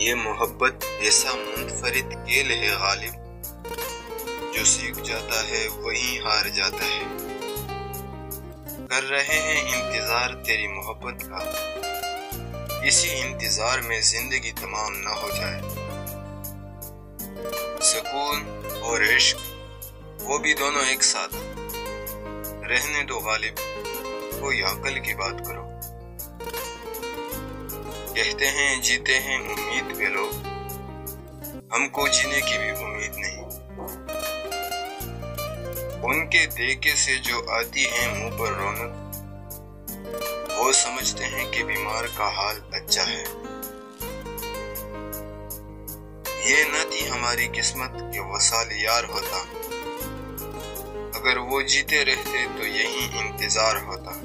یہ محبت ایسا منفرد کھیل ہے غالب، جو سیکھ جاتا ہے وہیں ہار جاتا ہے۔ کر رہے ہیں انتظار تیری محبت کا، اسی انتظار میں زندگی تمام نہ ہو جائے۔ سکون اور عشق وہ بھی دونوں ایک ساتھ، رہنے دو غالب، کوئی عقل کی بات کرو۔ کہتے ہیں جیتے ہیں امید پہ لوگ، ہم کو جینے کی بھی امید نہیں۔ ان کے دیکھے سے جو آتی ہے منہ پر رونق، وہ سمجھتے ہیں کہ بیمار کا حال اچھا ہے۔ یہ نہ تھی ہماری قسمت کہ وصال یار ہوتا، اگر وہ جیتے رہتے تو یہی انتظار ہوتا۔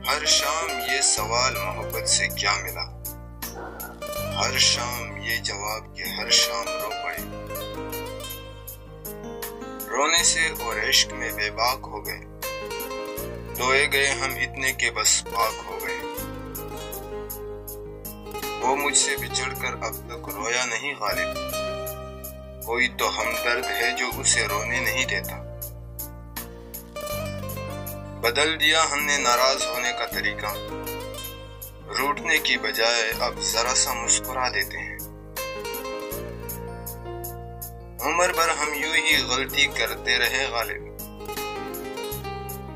ہر شام یہ سوال محبت سے کیا ملا، ہر شام یہ جواب کہ ہر شام رو پڑے۔ رونے سے اور عشق میں بے باک ہو گئے، دھوئے گئے ہم اتنے کہ بس پاک ہو گئے۔ وہ مجھ سے بچھڑ کر اب تک رویا نہیں غالب، کوئی تو ہمدرد ہے جو اسے رونے نہیں دیتا۔ بدل دیا ہم نے ناراض ہونے کا طریقہ، روٹنے کی بجائے اب ذرا سا مسکرا دیتے ہیں۔ عمر بھر ہم یوں ہی غلطی کرتے رہے غالب،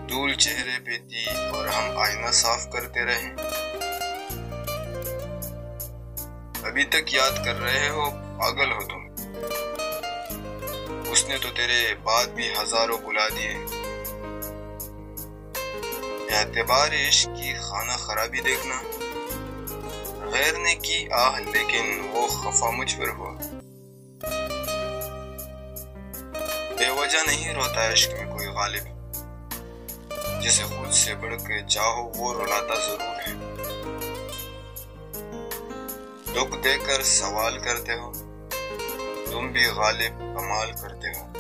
دھول چہرے پہ تھی اور ہم آئینہ صاف کرتے رہے۔ ابھی تک یاد کر رہے ہو، پاگل ہو تم، اس نے تو تیرے بعد بھی ہزاروں بلا دیے۔ اعتبار عشق کی خانہ خرابی دیکھنا، غیر نے کی آہ لیکن وہ خفا مجھ پر ہوا۔ بے وجہ نہیں روتا عشق میں کوئی غالب، جسے خود سے بڑھ کے چاہو وہ رلاتا ضرور ہے۔ دکھ دے کر سوال کرتے ہو، تم بھی غالب کمال کرتے ہو۔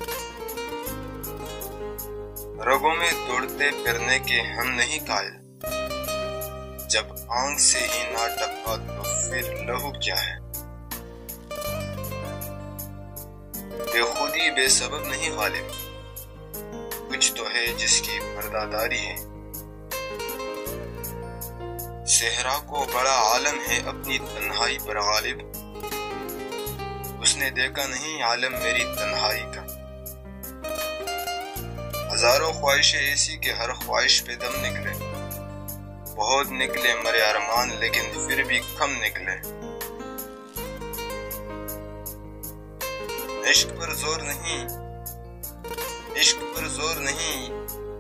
رگوں میں دوڑتے پھرنے کے ہم نہیں قائل، جب آنکھ سے ہی نہ ٹپکا تو پھر لہو کیا ہے۔ بے خودی بے سبب نہیں غالب، کچھ تو ہے جس کی پرداداری ہے۔ صحرا کو بڑا عالم ہے اپنی تنہائی پر غالب، اس نے دیکھا نہیں عالم میری تنہائی کا۔ ہزاروں خواہشیں ایسی کہ ہر خواہش پہ دم نکلے، بہت نکلے مرے ارمان لیکن پھر بھی کم نکلے۔ عشق پر زور نہیں، عشق پر زور نہیں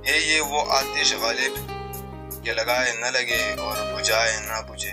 ہے یہ وہ آتش غالب، کہ لگائے نہ لگے اور بجھائے نہ بجھے۔